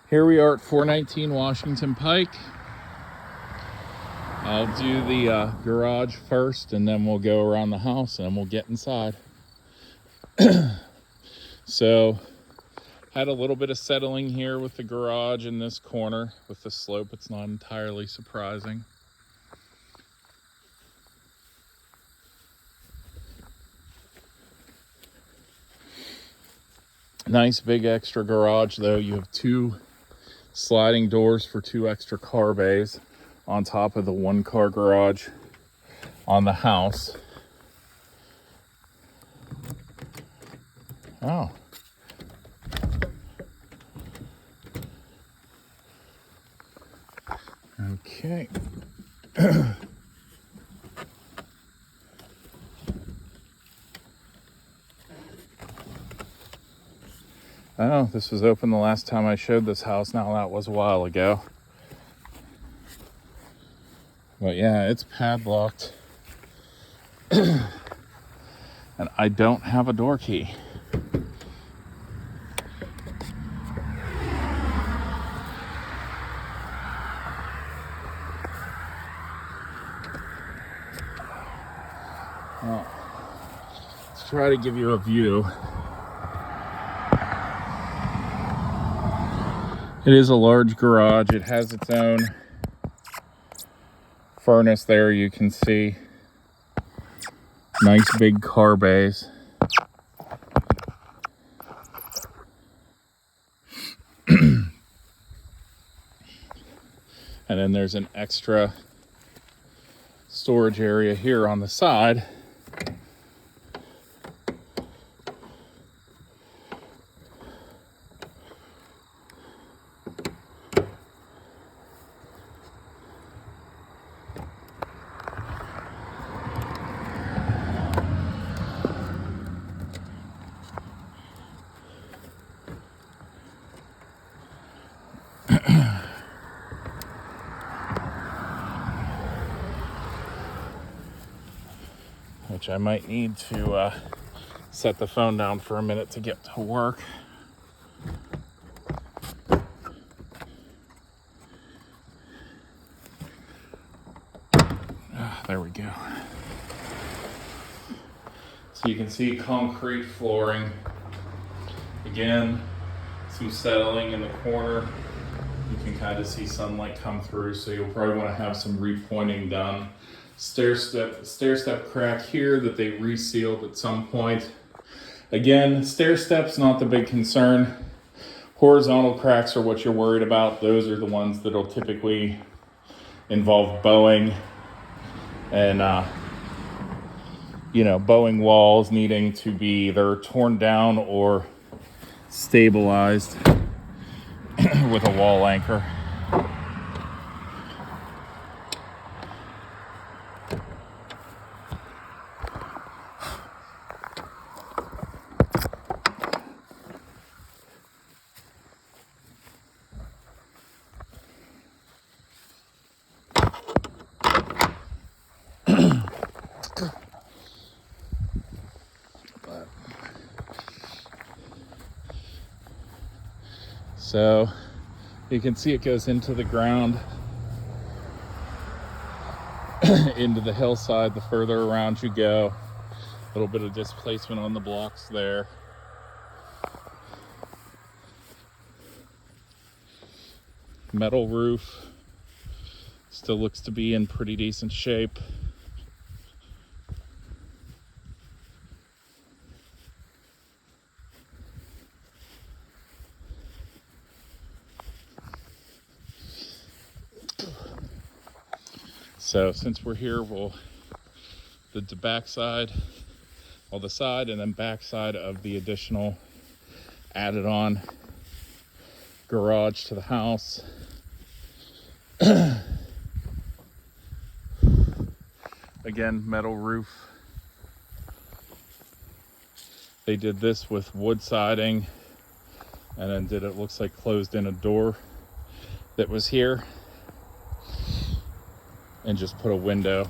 Here we are at 419 Washington Pike. I'll do the garage first, and then we'll go around the house and we'll get inside. So, had a little bit of settling here with the garage in this corner. With the slope, it's not entirely surprising. Nice big extra garage though. You have two sliding doors for two extra car bays on top of the one car garage on the house. Oh. Okay. Oh, this was open the last time I showed this house. Now that was a while ago. But yeah, it's padlocked. And I don't have a door key. Well, let's try to give you a view. It is a large garage. It has its own furnace there, you can see. Nice big car bays. And then there's an extra storage area here on the side. Which I might need to set the phone down for a minute to get to work. There we go. So you can see concrete flooring. Again, some settling in the corner. You can kind of see sunlight come through, so you'll probably want to have some repointing done. Stair step crack here that they resealed at some point. Again, stair steps not the big concern. Horizontal cracks are what you're worried about. Those are the ones that'll typically involve bowing and bowing walls needing to be either torn down or stabilized with a wall anchor. So you can see it goes into the ground, into the hillside the further around you go. A little bit of displacement on the blocks there. Metal roof. Still looks to be in pretty decent shape. So since we're here, we'll the backside, well, the side and then backside of the additional added on garage to the house. Again, metal roof. They did this with wood siding and then looks like closed in a door that was here and just put a window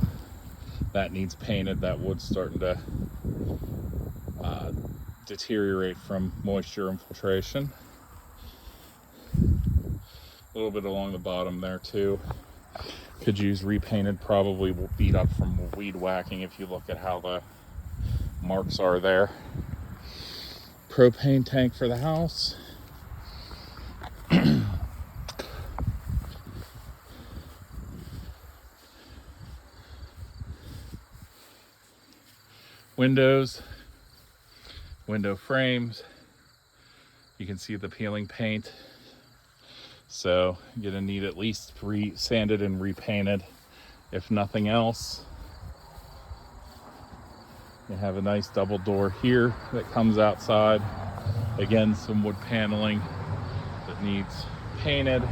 that needs painted. That wood's starting to deteriorate from moisture infiltration. A little bit along the bottom there too. Could use repainted, probably will beat up from weed whacking if you look at how the marks are there. Propane tank for the house. Windows, window frames. You can see the peeling paint. So you're gonna need at least sanded and repainted, if nothing else. You have a nice double door here that comes outside. Again, some wood paneling that needs painted.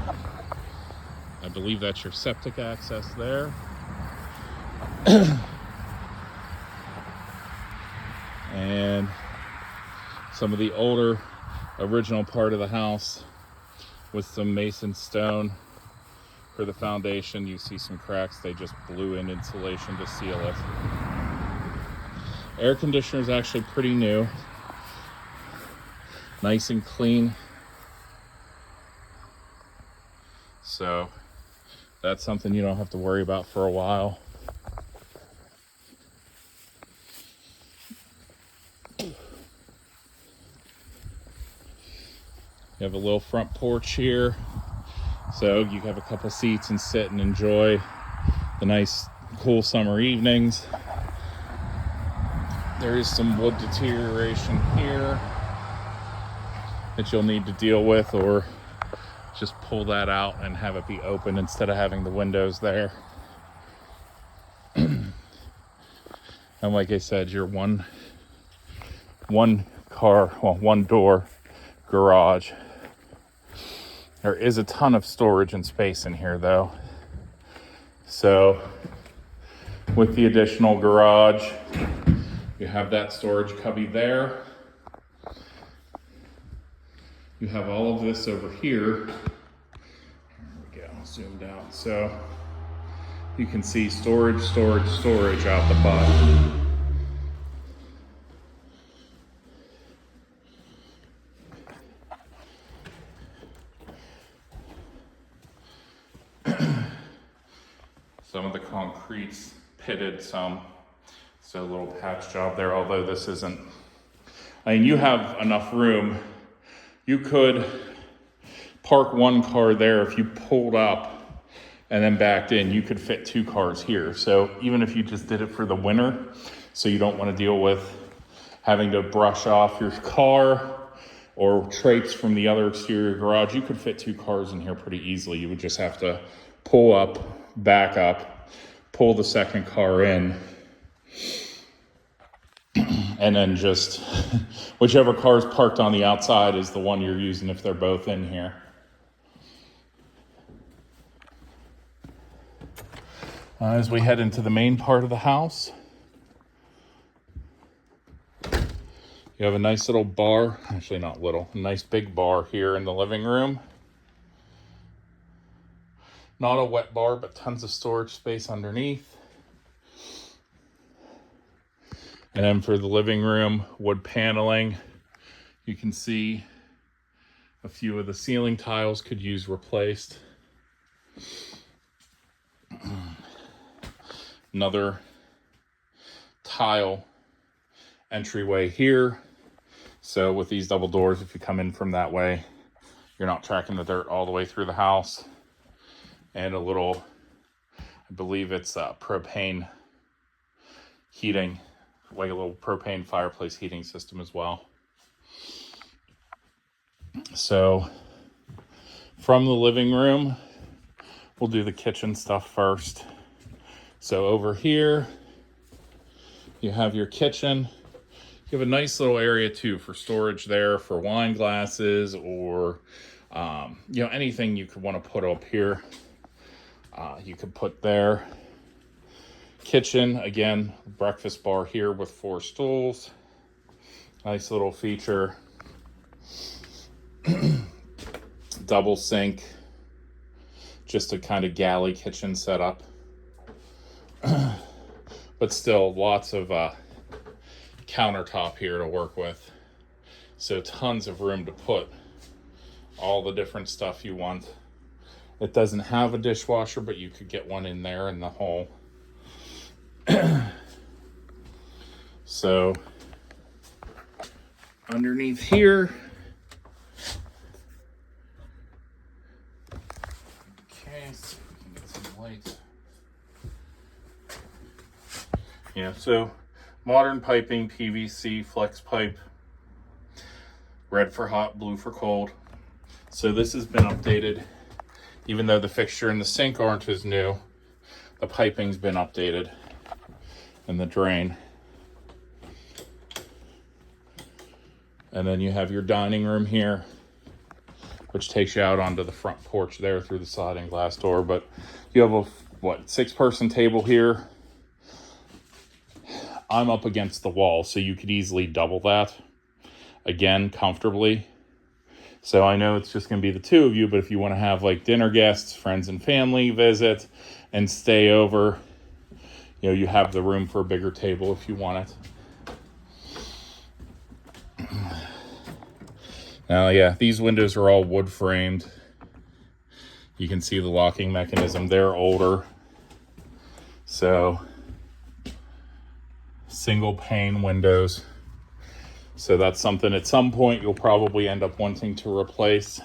I believe that's your septic access there. And some of the older original part of the house with some mason stone for the foundation. You see some cracks. They just blew in insulation to seal it. Air conditioner is actually pretty new. Nice and clean. So that's something you don't have to worry about for a while. You have a little front porch here, so you have a couple seats and sit and enjoy the nice cool summer evenings. There is some wood deterioration here that you'll need to deal with, or just pull that out and have it be open instead of having the windows there. And like I said, your one door garage. There is a ton of storage and space in here though. So with the additional garage, you have that storage cubby there. You have all of this over here. There we go, zoomed out. So you can see storage out the bottom. Some of the concrete's pitted some, so a little patch job there, although this isn't, I mean, you have enough room. You could park one car there. If you pulled up and then backed in, you could fit 2 cars here. So even if you just did it for the winter, so you don't want to deal with having to brush off your car or traipse from the other exterior garage, you could fit 2 cars in here pretty easily. You would just have to pull up, back up, pull the second car in, and then just whichever car is parked on the outside is the one you're using if they're both in here. As we head into the main part of the house, you have a nice little bar, actually not little, a nice big bar here in the living room. Not a wet bar, but tons of storage space underneath. And then for the living room, wood paneling. You can see a few of the ceiling tiles could use replaced. Another tile entryway here. So with these double doors, if you come in from that way, you're not tracking the dirt all the way through the house. And a little, I believe it's propane heating, like a little propane fireplace heating system as well. So from the living room, we'll do the kitchen stuff first. So over here, you have your kitchen. You have a nice little area too for storage there for wine glasses or anything you could want to put up here. You could put there. Kitchen, again, breakfast bar here with 4 stools. Nice little feature. Double sink. Just a kind of galley kitchen setup. But still lots of countertop here to work with. So tons of room to put all the different stuff you want. It doesn't have a dishwasher, but you could get one in there in the hall. So underneath here, okay, so we can get some light. Yeah, so modern piping, PVC, flex pipe, red for hot, blue for cold. So this has been updated. Even though the fixture and the sink aren't as new, the piping's been updated and the drain. And then you have your dining room here, which takes you out onto the front porch there through the sliding glass door. But you have a, 6-person table here. I'm up against the wall, so you could easily double that, again, comfortably. So I know it's just going to be the two of you, but if you want to have like dinner guests, friends and family visit and stay over, you know, you have the room for a bigger table if you want it. Now, yeah, these windows are all wood framed. You can see the locking mechanism. They're older. So, single pane windows. So that's something at some point you'll probably end up wanting to replace.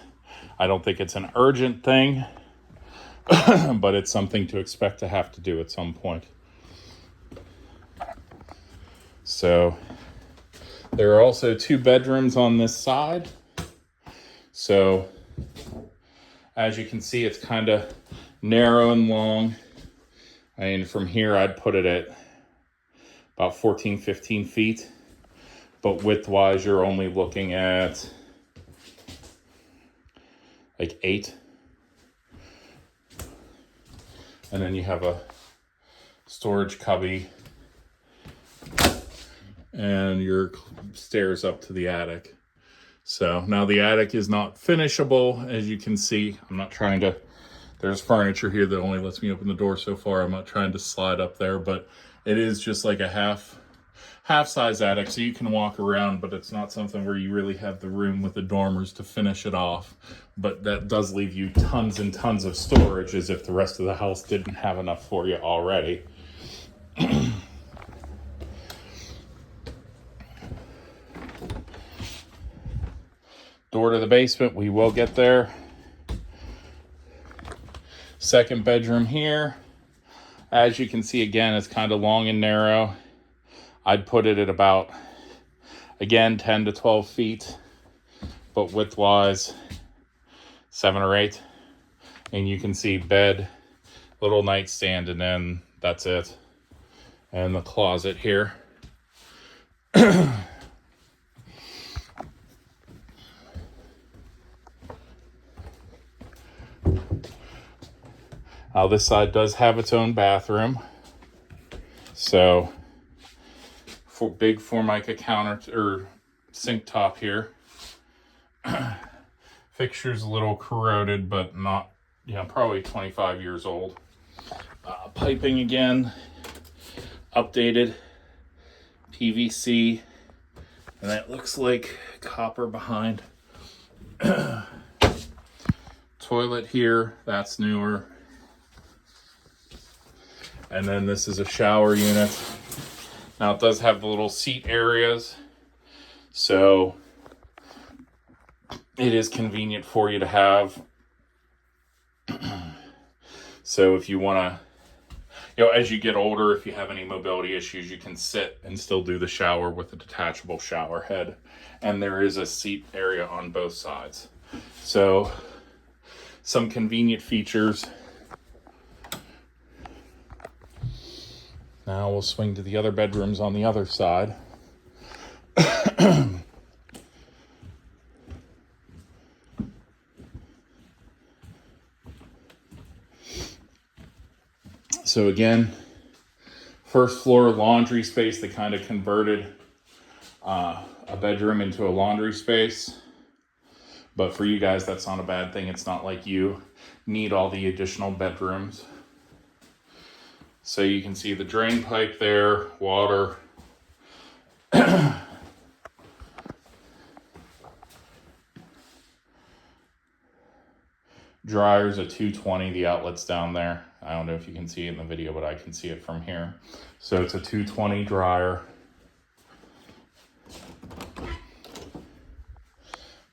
I don't think it's an urgent thing, but it's something to expect to have to do at some point. So there are also 2 bedrooms on this side. So as you can see, it's kind of narrow and long. I mean, from here, I'd put it at about 14, 15 feet. But width-wise, you're only looking at like 8. And then you have a storage cubby and your stairs up to the attic. So now the attic is not finishable, as you can see. I'm not trying to, there's furniture here that only lets me open the door so far. I'm not trying to slide up there, but it is just like a half-size attic, so you can walk around, but it's not something where you really have the room with the dormers to finish it off. But that does leave you tons and tons of storage, as if the rest of the house didn't have enough for you already. Door to the basement, we will get there. Second bedroom here. As you can see, again, it's kind of long and narrow. I'd put it at about, again, 10 to 12 feet, but width-wise, 7 or 8. And you can see bed, little nightstand, and then that's it. And the closet here. Now this side does have its own bathroom. So, big Formica counter or sink top here. Fixture's a little corroded, but not, probably 25 years old. Piping again, updated PVC, and that looks like copper behind. Toilet here, that's newer. And then this is a shower unit. Now it does have the little seat areas, so it is convenient for you to have. So if you want to, as you get older, if you have any mobility issues, you can sit and still do the shower with a detachable shower head. And there is a seat area on both sides. So some convenient features. Now we'll swing to the other bedrooms on the other side. So again, first floor laundry space. They kind of converted a bedroom into a laundry space. But for you guys, that's not a bad thing. It's not like you need all the additional bedrooms. So you can see the drain pipe there, water. Dryer's a 220, the outlet's down there. I don't know if you can see it in the video, but I can see it from here. So it's a 220 dryer.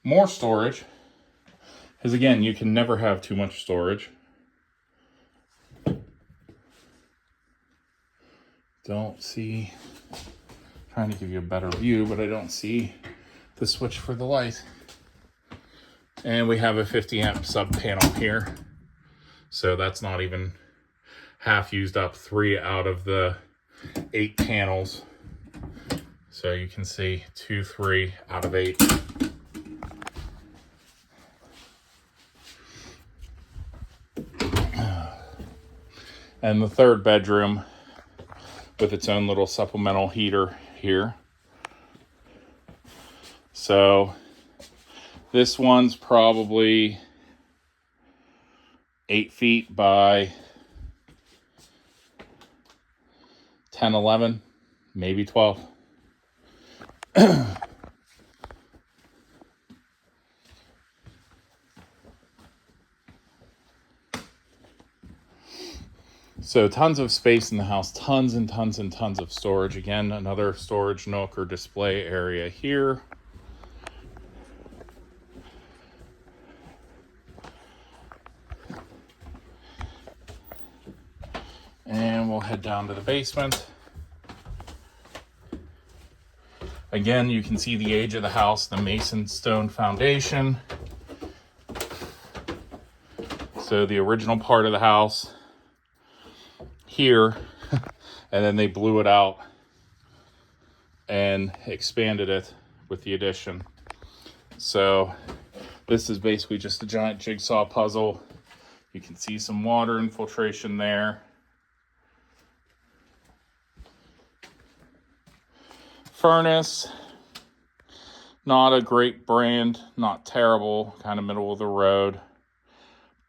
More storage, because again, you can never have too much storage. Don't see, trying to give you a better view, but I don't see the switch for the light. And we have a 50 amp sub panel here. So that's not even half used up, 3 out of the 8 panels. So you can see 2, 3 out of 8. And the third bedroom with its own little supplemental heater here. So this one's probably 8 feet by 10, 11, maybe 12. So tons of space in the house, tons and tons and tons of storage. Again, another storage nook or display area here. And we'll head down to the basement. Again, you can see the age of the house, the mason stone foundation. So the original part of the house here, and then they blew it out and expanded it with the addition. So this is basically just a giant jigsaw puzzle. You can see some water infiltration there. Furnace, not a great brand, not terrible, kind of middle of the road.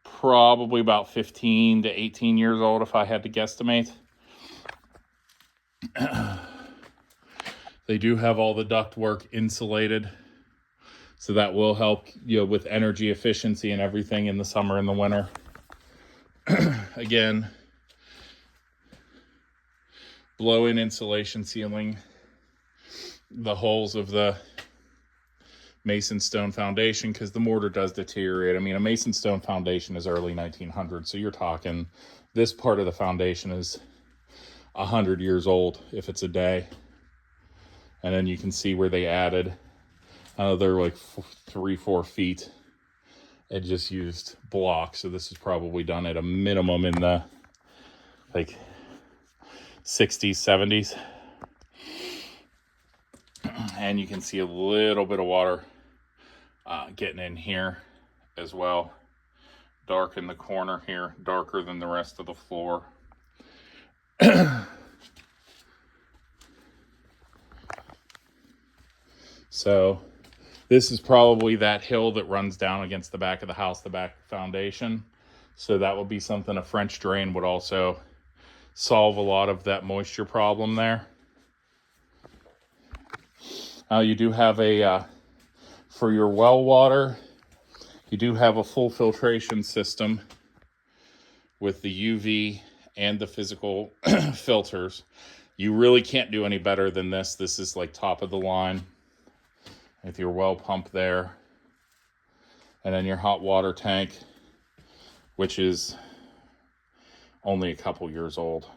Probably about 15 to 18 years old if I had to guesstimate. They do have all the ductwork insulated, so that will help, you know, with energy efficiency and everything in the summer and the winter. Again, blow-in insulation ceiling, the holes of the mason stone foundation, because the mortar does deteriorate. I mean, a mason stone foundation is early 1900s, so you're talking this part of the foundation is 100 years old if it's a day. And then you can see where they added another like 3-4 feet. It just used blocks, so this is probably done at a minimum in the like 60s, 70s. And you can see a little bit of water getting in here as well. Dark in the corner here, darker than the rest of the floor. So this is probably that hill that runs down against the back of the house, the back foundation. So that would be something a French drain would also solve a lot of that moisture problem there. You do have a, for your well water, you do have a full filtration system with the UV and the physical filters. You really can't do any better than this. This is like top of the line with your well pump there. And then your hot water tank, which is only a couple years old.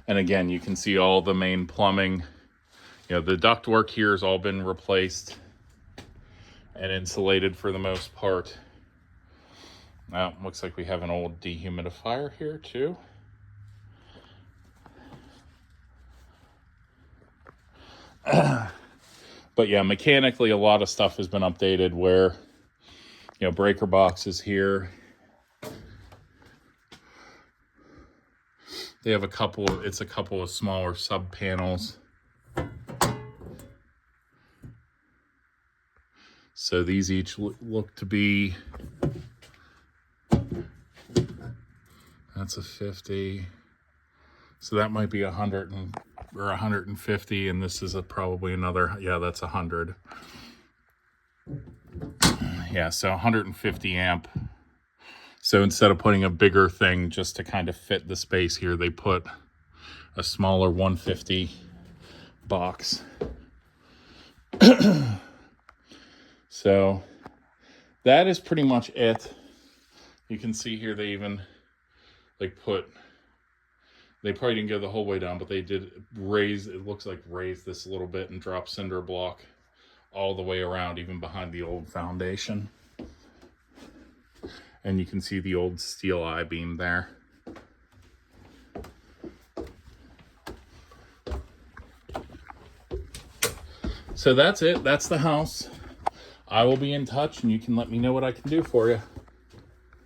And again, you can see all the main plumbing. You know, the ductwork here has all been replaced and insulated for the most part. Now, looks like we have an old dehumidifier here too. But yeah, mechanically, a lot of stuff has been updated where, you know, breaker boxes here. They have a couple of smaller sub panels. So these each look to be, that's a 50. So that might be 100 or 150, and this is probably another, yeah, that's 100. Yeah, so 150 amp. So instead of putting a bigger thing just to kind of fit the space here, they put a smaller 150 box. So that is pretty much it. You can see here they even they probably didn't go the whole way down, but they did raise, it looks like raise this a little bit and drop cinder block all the way around, even behind the old foundation. And you can see the old steel I-beam there. So that's it. That's the house. I will be in touch and you can let me know what I can do for you.